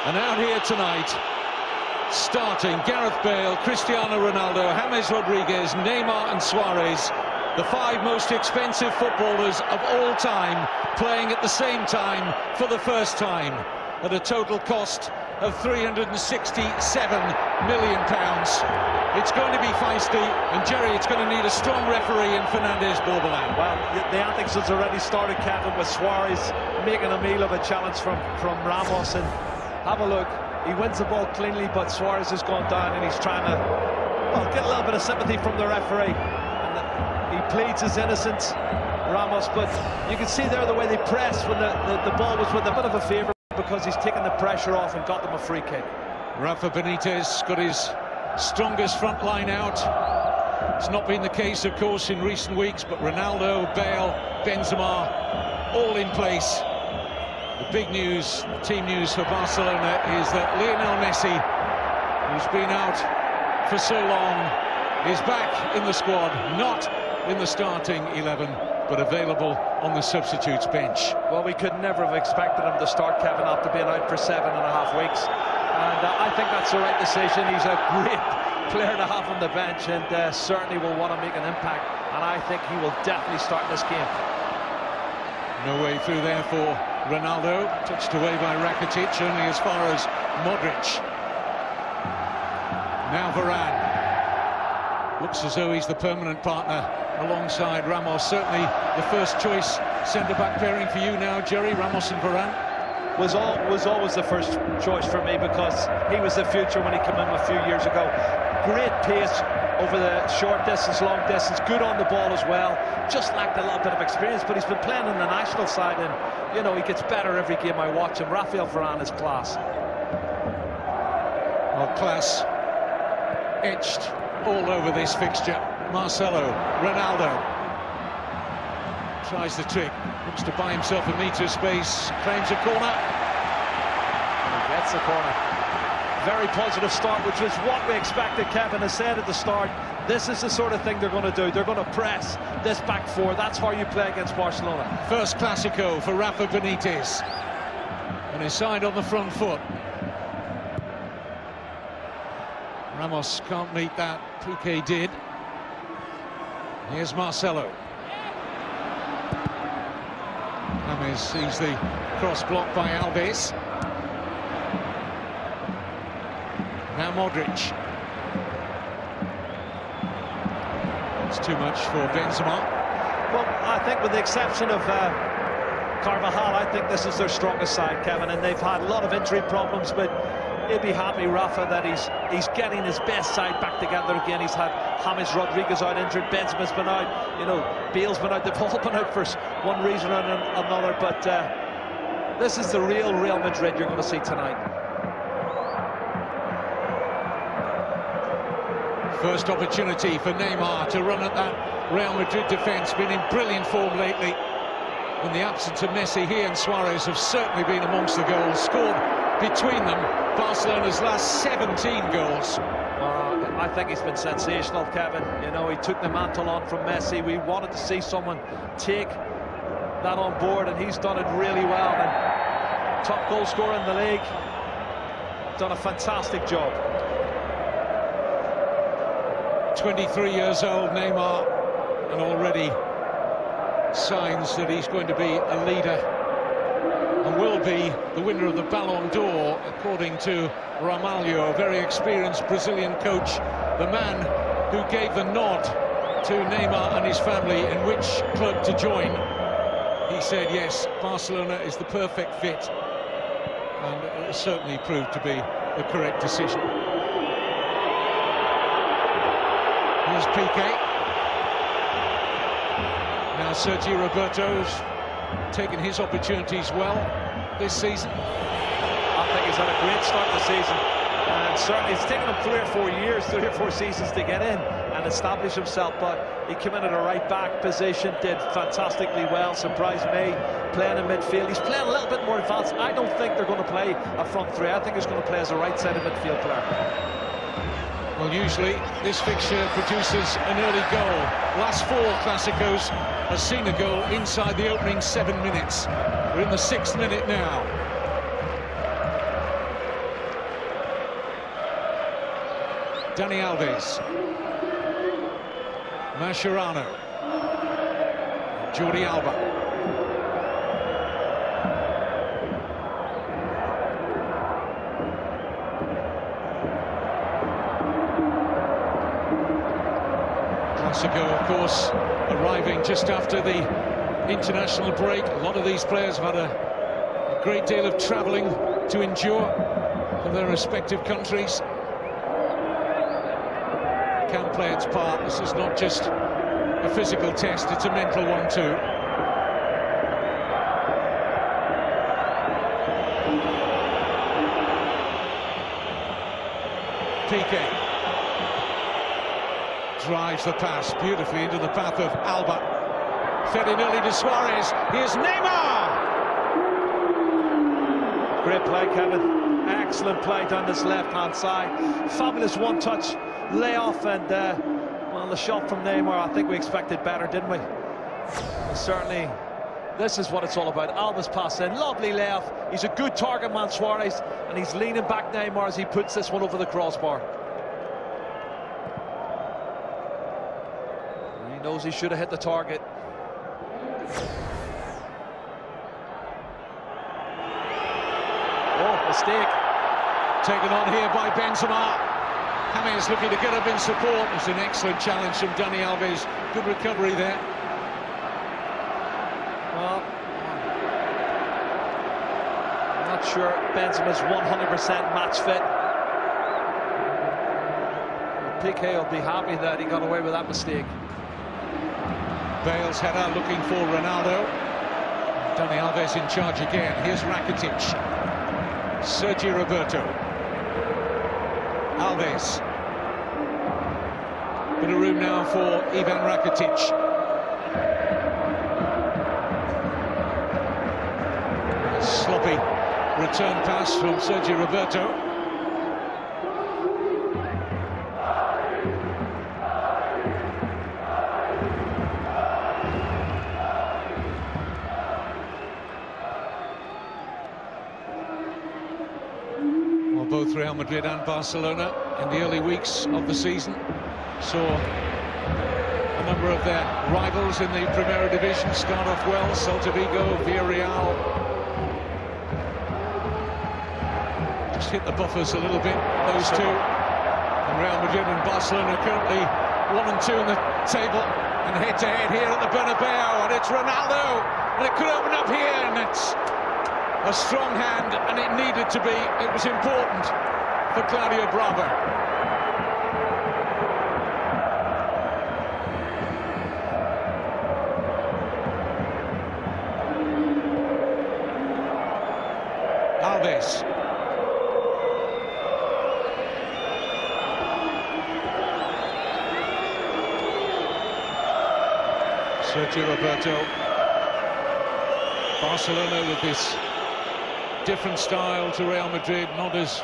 And out here tonight, starting Gareth Bale, Cristiano Ronaldo, James Rodriguez, Neymar and Suarez, the 5 most expensive footballers of all time, playing at the same time for the first time at a total cost of £367 million. It's going to be feisty, and Jerry, it's going to need a strong referee in Fernandez Borbalán. Well, the antics has already started, Kevin, with Suarez making a meal of a challenge from Ramos, and have a look. He wins the ball cleanly, but Suarez has gone down, and he's trying to, well, get a little bit of sympathy from the referee. And he pleads his innocence, Ramos, but you can see there the way they pressed when the ball was with a bit of a favour, because he's taken the pressure off and got them a free kick. Rafa Benitez got his strongest front line out. It's not been the case, of course, in recent weeks, but Ronaldo, Bale, Benzema, all in place. The big news, team news for Barcelona, is that Lionel Messi, who's been out for so long, is back in the squad, not in the starting 11, but available on the substitutes bench. Well, we could never have expected him to start, Kevin, after being out for 7.5 weeks. And I think that's the right decision. He's a great player to have on the bench, and certainly will want to make an impact. And I think he will definitely start this game. No way through there for Ronaldo. Touched away by Rakitic, only as far as Modric. Now Varane. Looks as though he's the permanent partner alongside Ramos. Certainly the first choice centre-back pairing for you now, Jerry, Ramos and Varane. Was always the first choice for me, because he was the future when he came in a few years ago. Great pace over the short distance, long distance, good on the ball as well. Just lacked a little bit of experience, but he's been playing in the national side, and you know, he gets better every game I watch him. Rafael Varane is class. Well, class etched all over this fixture. Marcelo, Ronaldo tries the trick, looks to buy himself a metre space, claims a corner. And he gets the corner. Very positive start, which was what we expected. Kevin has said at the start, this is the sort of thing they're going to do. They're going to press this back four. That's how you play against Barcelona. First Clásico for Rafa Benitez, and his side on the front foot. Ramos can't meet that, Piqué did. Here's Marcelo. James sees the cross blocked by Alves. Now Modric. It's too much for Benzema. Well, I think with the exception of Carvajal, I think this is their strongest side, Kevin, and they've had a lot of injury problems, but he'll be happy, Rafa, that he's getting his best side back together again. He's had James Rodriguez out injured, Benzema's been out, you know, Bale's been out, they've all been out for one reason or another, but this is the real Real Madrid you're going to see tonight. First opportunity for Neymar to run at that Real Madrid defence. Been in brilliant form lately. In the absence of Messi, he and Suarez have certainly been amongst the goals. Scored between them Barcelona's last 17 goals. I think he's been sensational, Kevin. You know, he took the mantle on from Messi. We wanted to see someone take that on board, and he's done it really well. And top goal scorer in the league. Done a fantastic job. 23 years old, Neymar, and already signs that he's going to be a leader and will be the winner of the Ballon d'Or, according to Ramalho, a very experienced Brazilian coach, the man who gave the nod to Neymar and his family in which club to join. He said, yes, Barcelona is the perfect fit, and it has certainly proved to be the correct decision. Here's Piqué. Now Sergio Roberto's taken his opportunities well this season. I think he's had a great start to the season, and certainly it's taken him 3 or 4 seasons to get in and establish himself, but he came in at a right back position, did fantastically well, surprised me, playing in midfield. He's playing a little bit more advanced. I don't think they're going to play a front three. I think he's going to play as a right-sided midfield player. Well, usually this fixture produces an early goal. Last 4 Clásicos has seen a goal inside the opening 7 minutes. We're in the 6th minute now. Dani Alves. Mascherano. Jordi Alba. Classico, of course, arriving just after the international break. A lot of these players have had a great deal of travelling to endure for their respective countries. Can play its part. This is not just a physical test, it's a mental one too. Piqué drives the pass beautifully into the path of Alba. Fed in early to Suarez. Here's Neymar! Great play, Kevin. Excellent play down this left-hand side. Fabulous one-touch layoff, and well, the shot from Neymar, I think we expected better, didn't we? Well, certainly, this is what it's all about. Alba's pass in, lovely layoff. He's a good target man, Suarez, and he's leaning back Neymar as he puts this one over the crossbar. He knows he should have hit the target. Oh, mistake. Taken on here by Benzema. James looking to get up in support. It's an excellent challenge from Dani Alves. Good recovery there. Well, I'm not sure Benzema's 100% match fit. Piqué will be happy that he got away with that mistake. Bale's header looking for Ronaldo. Dani Alves in charge again. Here's Rakitic. Sergio Roberto. Alves. Bit of room now for Ivan Rakitic. A sloppy return pass from Sergio Roberto. Both Real Madrid and Barcelona in the early weeks of the season saw a number of their rivals in the Primera Division start off well. Celta Vigo, Villarreal just hit the buffers a little bit, those two. And Real Madrid and Barcelona currently 1 and 2 in the table, and head-to-head here at the Bernabeu, and it's Ronaldo, and it could open up here, and it's a strong hand, and it needed to be. It was important for Claudio Bravo. Alves. Sergio Roberto. Barcelona with this different style to Real Madrid, not as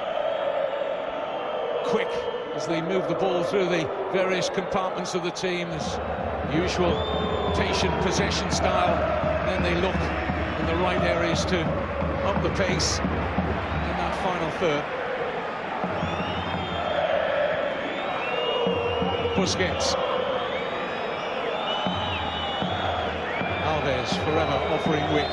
quick as they move the ball through the various compartments of the team. This usual patient possession style, and then they look in the right areas to up the pace in that final third. Busquets. Alves forever offering width.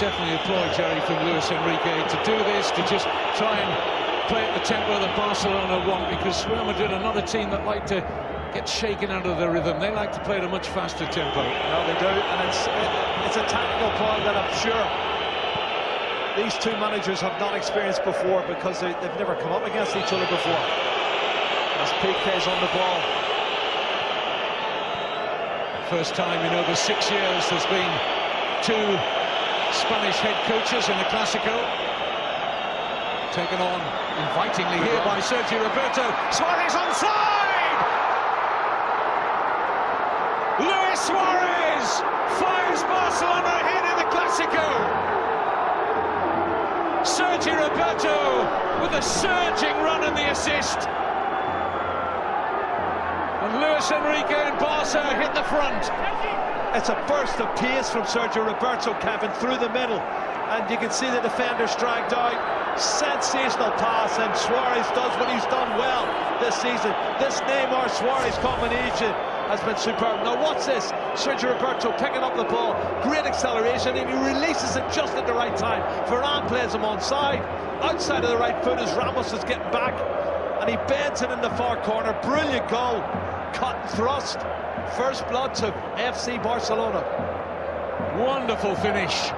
Definitely a ploy, Jerry, from Luis Enrique to do this, to just try and play at the tempo that Barcelona want, because Real Madrid are not a team that like to get shaken out of their rhythm. They like to play at a much faster tempo. No, they do, and it's a tactical ploy that I'm sure these two managers have not experienced before, because they've never come up against each other before. As Piqué's on the ball. First time in over 6 years there's been two Spanish head coaches in the Clasico. Taken on invitingly here by Sergio Roberto. Suarez onside! Luis Suarez finds Barcelona ahead in the Clasico. Sergio Roberto with a surging run and the assist. And Luis Enrique and Barca hit the front. It's a burst of pace from Sergio Roberto, Kevin, through the middle. And you can see the defenders dragged out. Sensational pass, and Suarez does what he's done well this season. This Neymar-Suarez combination has been superb. Now watch this. Sergio Roberto picking up the ball. Great acceleration, and he releases it just at the right time. Varane plays him onside. Outside of the right foot as Ramos is getting back. And he bends it in the far corner. Brilliant goal. Cut and thrust. First blood to FC Barcelona. Wonderful finish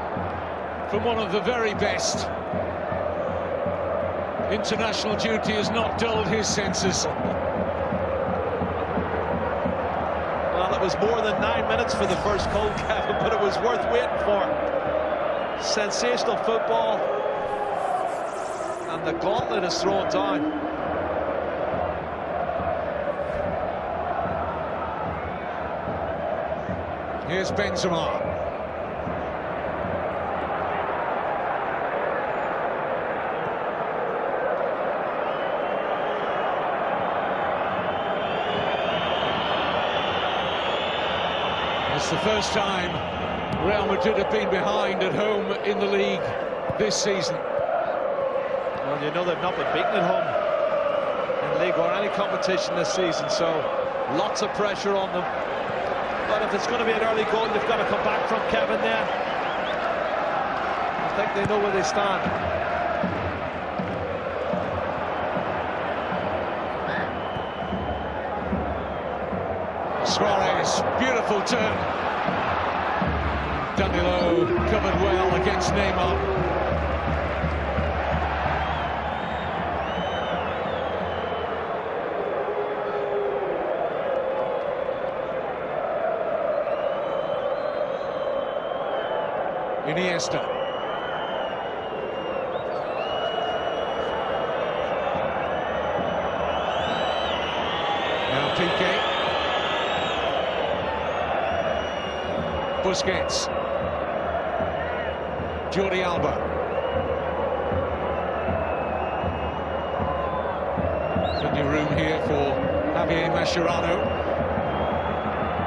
from one of the very best. International duty has not dulled his senses. Well, it was more than 9 minutes for the first goal, Kevin, but it was worth waiting for. Sensational football. And the gauntlet is thrown down. Here's Benzema. It's the first time Real Madrid have been behind at home in the league this season. Well, you know they've not been beaten at home in league or any competition this season, so lots of pressure on them. But if it's going to be an early goal, you've got to come back from, Kevin, there. I think they know where they stand. Suarez, beautiful turn. Danilo covered well against Neymar. Iniesta. Now Piqué. Busquets. Jordi Alba. Plenty of room here for Javier Mascherano.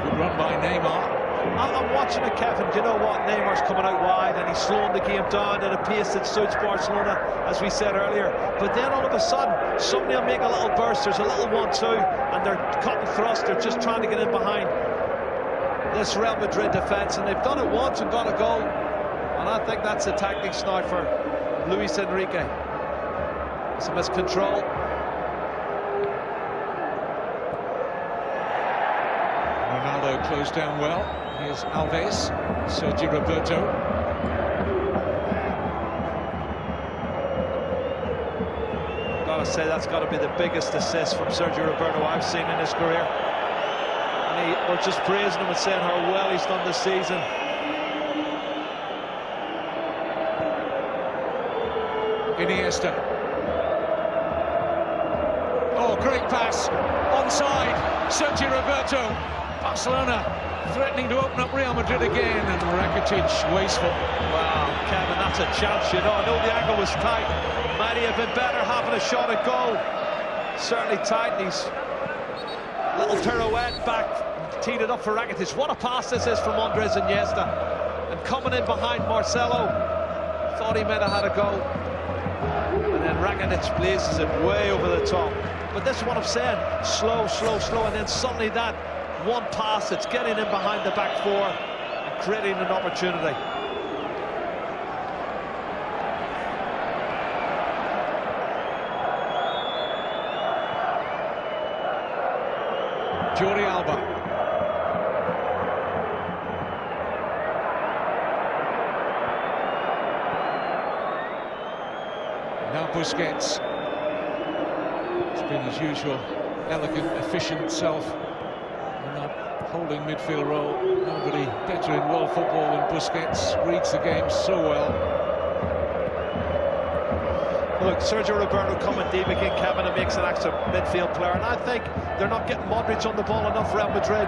Good run by Neymar. I'm watching it, Kevin. Do you know what? Neymar's coming out wide and he's slowing the game down at a pace that suits Barcelona, as we said earlier. But then all of a sudden, somebody will make a little burst. There's a little 1-2, and they're cut and thrust. They're just trying to get in behind this Real Madrid defence, and they've done it once and got a goal. And I think that's the tactics now for Luis Enrique. It's a miscontrol. Ronaldo closed down well. Here's Alves, Sergio Roberto. I've got to say that's got to be the biggest assist from Sergio Roberto I've seen in his career. And we're just praising him and saying how well he's done this season. Iniesta. Oh, great pass. Onside. Sergio Roberto. Barcelona threatening to open up Real Madrid again, and Rakitic wasteful. Wow, Kevin, that's a chance, you know. I know the angle was tight. Might he have been better having a shot at goal? Certainly tight. He's little pirouette back, teed it up for Rakitic. What a pass this is from Andres Iniesta. And coming in behind Marcelo, thought he might have had a goal. And then Rakitic blazes it way over the top. But this is what I'm saying. Slow, slow, slow, and then suddenly that one pass, it's getting in behind the back four and creating an opportunity. Jordi Alba. Now Busquets. It's been his usual elegant, efficient self. Holding midfield role. Nobody better in world football than Busquets. Reads the game so well. Look, Sergio Roberto coming deep again, Kevin, and makes an extra midfield player. And I think they're not getting Modric on the ball enough, Real Madrid.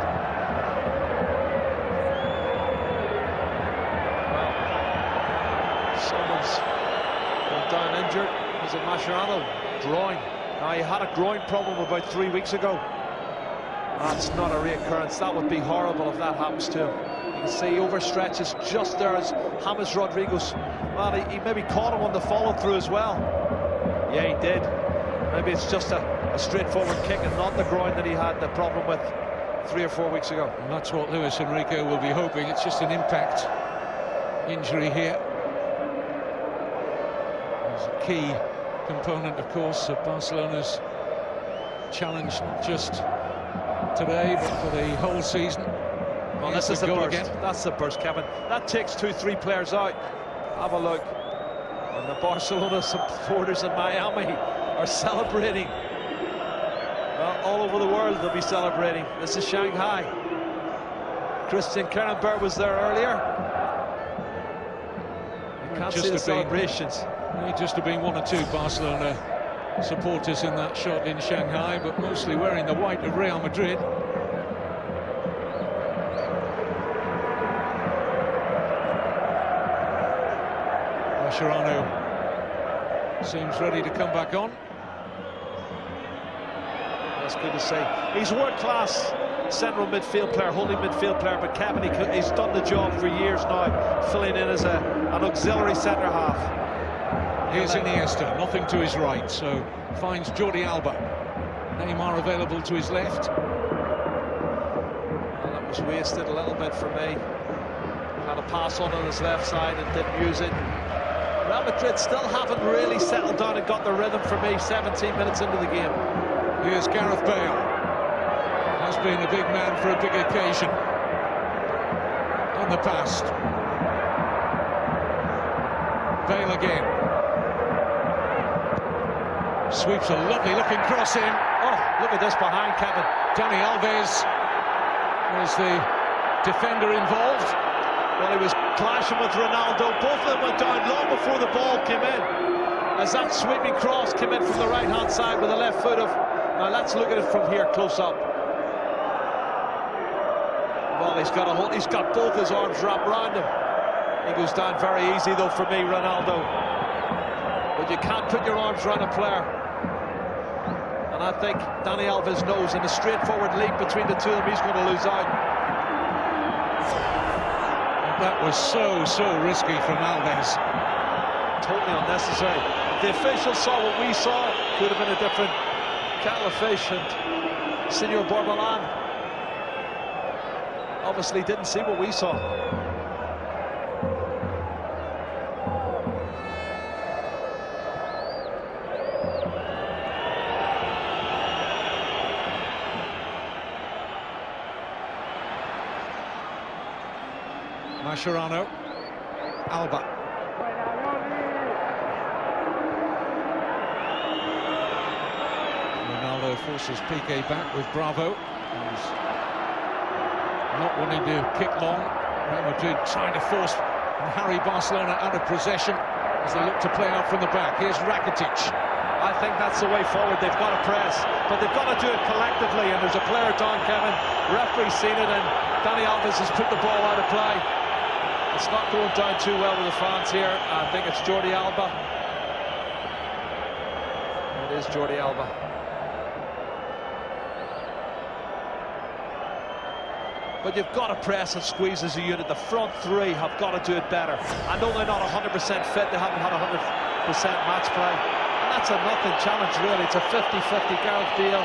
Well, someone's gone down injured. Is it Mascherano? Groin. Now, he had a groin problem about 3 weeks ago. That's not a reoccurrence. That would be horrible if that happens to him. You can see he overstretches just there as James Rodriguez. Well, he maybe caught him on the follow-through as well. Yeah, he did. Maybe it's just a straightforward kick and not the groin that he had the problem with 3 or 4 weeks ago. And that's what Luis Enrique will be hoping. It's just an impact injury here. It's a key component, of course, of Barcelona's challenge, not just today, but for the whole season. Well, this is the burst. Again. That's the burst, Kevin. That takes 2-3 players out. Have a look. And the Barcelona supporters in Miami are celebrating. Well, all over the world they'll be celebrating. This is Shanghai. Christian Kernenberg was there earlier. You can't see the celebrations. It just have been 1 or 2 Barcelona supporters in that shot in Shanghai, but mostly wearing the white of Real Madrid. Mascherano seems ready to come back on. That's good to see. He's a world-class central midfield player, holding midfield player, but Kevin, he's done the job for years now, filling in as an auxiliary centre-half. Here's Iniesta, nothing to his right, so finds Jordi Alba. Neymar available to his left. Well, that was wasted a little bit for me. Had a pass on his left side and didn't use it. Real Madrid still haven't really settled down and got the rhythm for me 17 minutes into the game. Here's Gareth Bale. Has been a big man for a big occasion in the past. Bale again. Sweeps a lovely looking cross in. Oh, look at this behind, Kevin. Dani Alves was the defender involved. Well, he was clashing with Ronaldo. Both of them went down long before the ball came in. As that sweeping cross came in from the right-hand side with the left foot of... Now let's look at it from here, close up. Well, he's got both his arms wrapped around him. He goes down very easy, though, for me, Ronaldo. But you can't put your arms around a player. And I think Dani Alves knows in a straightforward leap between the two of them, he's going to lose out. That was so risky from Alves. Totally unnecessary. If the officials saw what we saw, could have been a different kettle of fish, and Senor Borbolan obviously didn't see what we saw. Mascherano, Alba. Ronaldo forces Piqué back with Bravo. He's not wanting to kick long. Real Madrid trying to force and harry Barcelona out of possession as they look to play out from the back. Here's Rakitic. I think that's the way forward. They've got to press, but they've got to do it collectively. And there's a player down, Kevin. Referee's seen it, and Dani Alves has put the ball out of play. It's not going down too well with the fans here. I think it's Jordi Alba. It is Jordi Alba. But you've got to press and squeeze as a unit. The front three have got to do it better. I know they're not 100% fit. They haven't had 100% match play. And that's a nothing challenge, really. It's a 50-50 Gareth Bale.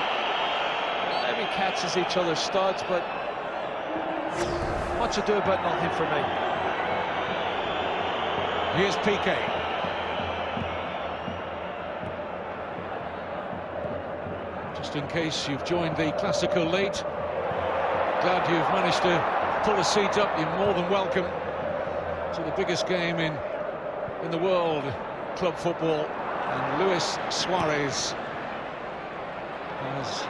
Maybe catches each other's studs, but much ado about nothing for me. Here's Piqué. Just in case you've joined the Clásico late, glad you've managed to pull a seat up. You're more than welcome to the biggest game in the world, club football. And Luis Suarez has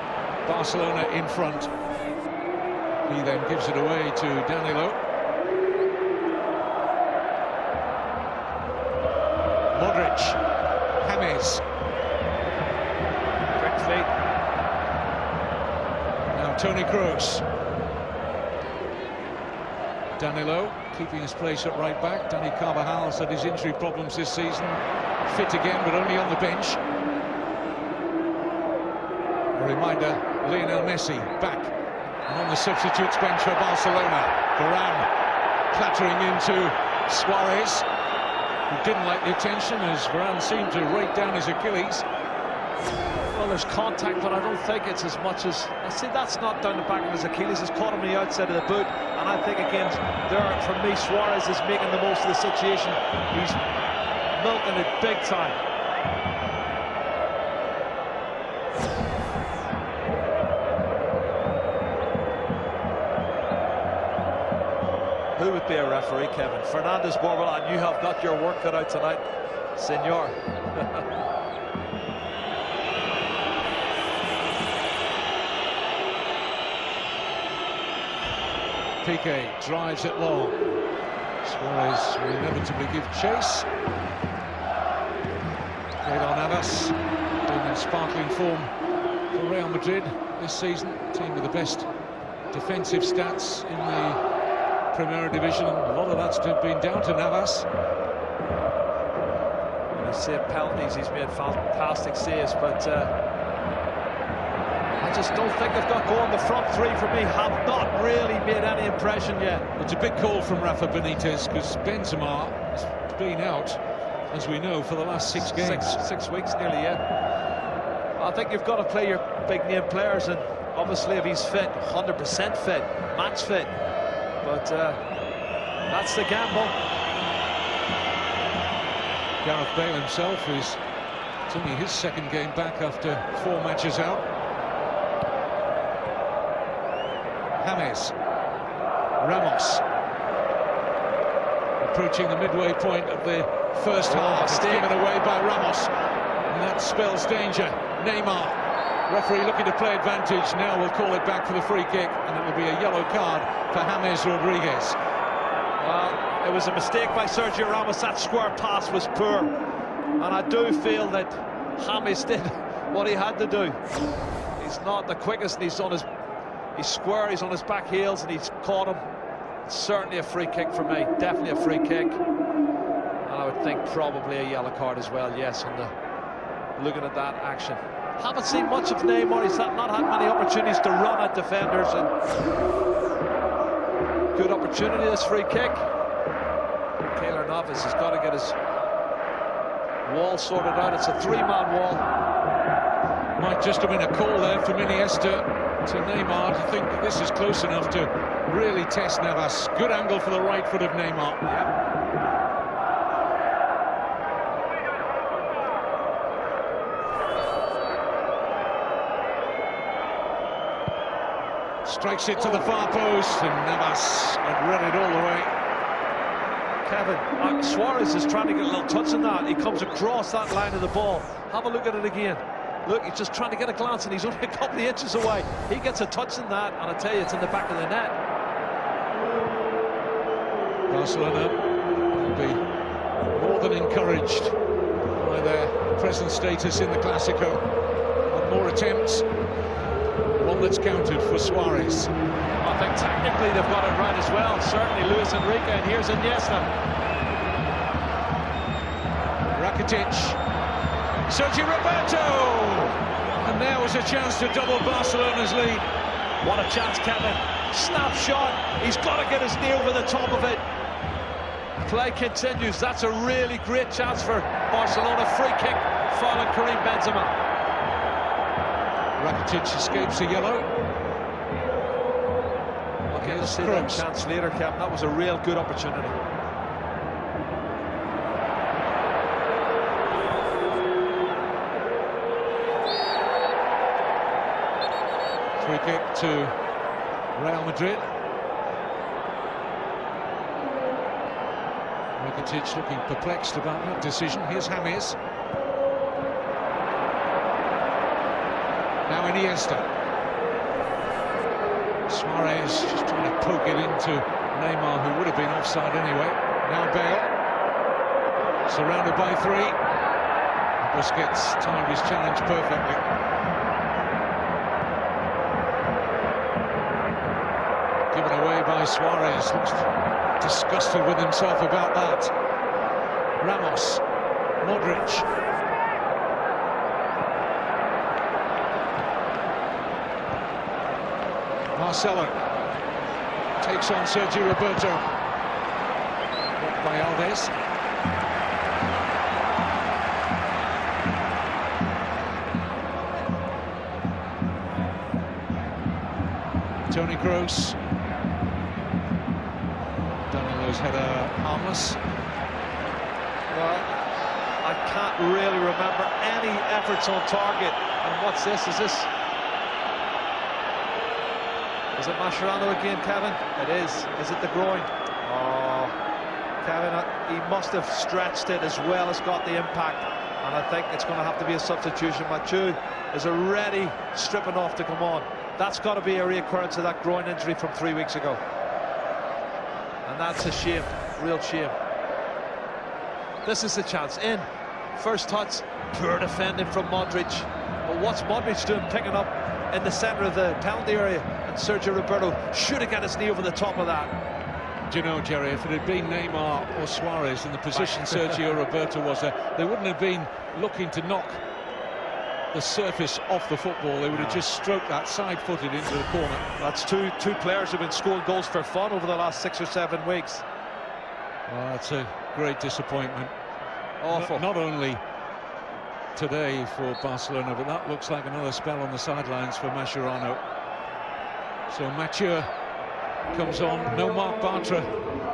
Barcelona in front. He then gives it away to Danilo. Modric, James. Quick feet. Now Toni Kroos. Danilo keeping his place at right back. Dani Carvajal's had his injury problems this season. Fit again, but only on the bench. A reminder, Lionel Messi back On the substitutes bench for Barcelona, Varane clattering into Suarez, who didn't like the attention as Varane seemed to rake down his Achilles. Well, there's contact, but I don't think it's as much as... I see that's not down the back of his Achilles. It's caught him on the outside of the boot. And I think, again, there, for me, Suarez is making the most of the situation. He's milking it big time. Who would be a referee, Kevin? Fernandez Borbalon, you have got your work cut out tonight, senor. Piqué drives it long. Suarez will inevitably give chase. Keylor Navas in sparkling form for Real Madrid this season. Team with the best defensive stats in the Primera Division. A lot of that's been down to Navas. When you say penalties, he's made fantastic saves, but I just don't think they've got going. The front three for me have not really made any impression yet. It's a big call from Rafa Benitez because Benzema has been out, as we know, for the last 6 games. Six weeks nearly, yeah. I think you've got to play your big name players, and obviously if he's fit, 100% fit, match fit. But that's the gamble. Gareth Bale himself is it's only his 2nd game back after 4 matches out. James, Ramos, approaching the midway point of the first half. It's given away by Ramos, and that spells danger. Neymar, referee looking to play advantage. Now we'll call it back for the free kick, and it will be a yellow card for James Rodriguez. Well, it was a mistake by Sergio Ramos. That square pass was poor, and I do feel that James did what he had to do. He's not the quickest, and he's square, he's on his back heels, and he's caught him. It's certainly a free kick for me, definitely a free kick. And I would think probably a yellow card as well, yes, on the looking at that action. Haven't seen much of Neymar. He's not had many opportunities to run at defenders, and good opportunity, this free kick. Keylor Navas has got to get his wall sorted out. It's a 3-man wall. Might just have been a call there from Iniesta to Neymar to think that this is close enough to really test Navas. Good angle for the right foot of Neymar. Yeah. Strikes it to the far post, and Navas had read it all the way. Kevin, Suarez is trying to get a little touch on that. He comes across that line of the ball. Have a look at it again. Look, he's just trying to get a glance, and he's only a couple of inches away. He gets a touch in that, and I tell you, it's in the back of the net. Barcelona will be more than encouraged by their present status in the Clásico. One more attempts, one that's counted for Suarez. I think technically they've got it right as well. Certainly Luis Enrique, and here's Iniesta. Rakitic, Sergio Roberto, and there was a chance to double Barcelona's lead. What a chance, Kevin. Snap shot. He's got to get his knee over the top of it. Play continues. That's a really great chance for Barcelona. Free kick following Karim Benzema. Rakitic escapes a yellow. Okay, let's see that chance later, Kevin. That was a real good opportunity. Free kick to Real Madrid. Rakitic looking perplexed about that decision. Here's James. Now Iniesta. Suarez just trying to poke it into Neymar, who would have been offside anyway. Now Bale. Surrounded by 3. Busquets timed his challenge perfectly. Given away by Suarez. Looks disgusted with himself about that. Ramos, Modric. Marcelo takes on Sergio Roberto. Blocked by Alves. Toni Kroos. Danilo's header harmless. Well, I can't really remember any efforts on target. And what's this? Is it Mascherano again, Kevin? It is. Is it the groin? Oh, Kevin, he must have stretched it as well as got the impact. And I think it's going to have to be a substitution. Mathieu is already stripping off to come on. That's got to be a reoccurrence of that groin injury from 3 weeks ago. And that's a shame, real shame. This is the chance. In. First touch, poor defending from Modric. But what's Modric doing picking up in the centre of the penalty area? And Sergio Roberto should have got his knee over the top of that. Do you know, Jerry, if it had been Neymar or Suarez in the position Sergio Roberto was there, they wouldn't have been looking to knock the surface off the football. They would have just stroked that side-footed into the corner. That's two players who've been scoring goals for fun over the last 6 or 7 weeks. Well, that's a great disappointment. Awful. Not only today for Barcelona, but that looks like another spell on the sidelines for Mascherano. So Mathieu comes on. No Marc Bartra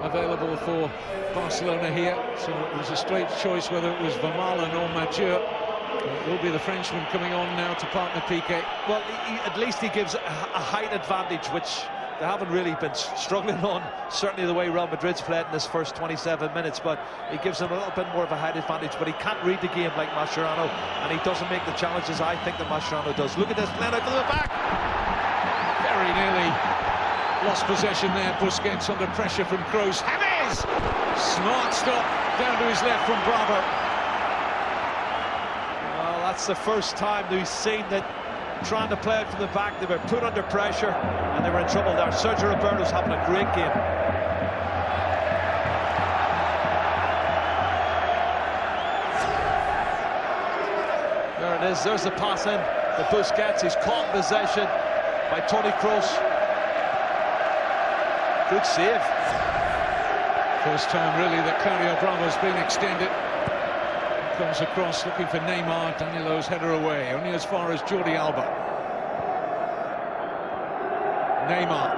available for Barcelona here, so it was a straight choice whether it was Vermaelen or Mathieu. It will be the Frenchman coming on now to partner Piqué. Well, at least he gives a height advantage, which they haven't really been struggling on, certainly the way Real Madrid's played in this first 27 minutes, but he gives them a little bit more of a height advantage, but he can't read the game like Mascherano, and he doesn't make the challenges I think that Mascherano does. Look at this, playing out to the back. Very nearly lost possession there. Busquets under pressure from Kroos. James! Smart stop down to his left from Bravo. Well, that's the first time that we've seen that trying to play out from the back, they were put under pressure and they were in trouble there. Sergio Roberto's having a great game. There it is, there's the pass in to Busquets. He's caught in possession by Toni Kroos. Good save. First time really that Cario Bravo's been extended. Comes across looking for Neymar. Danilo's header away, only as far as Jordi Alba. Neymar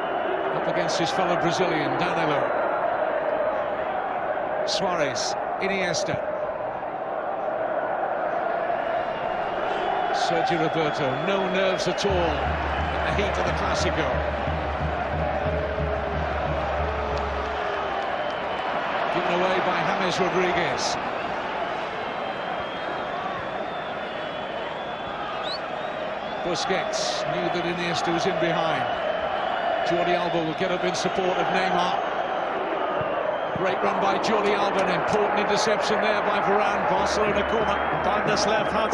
up against his fellow Brazilian, Danilo. Suarez, Iniesta. Sergio Roberto, no nerves at all in the heat of the Clásico. Given away by James Rodriguez. Busquets knew that Iniesta was in behind. Jordi Alba will get up in support of Neymar. Great run by Jordi Alba, an important interception there by Varane. Barcelona corner. Down this left-hand side.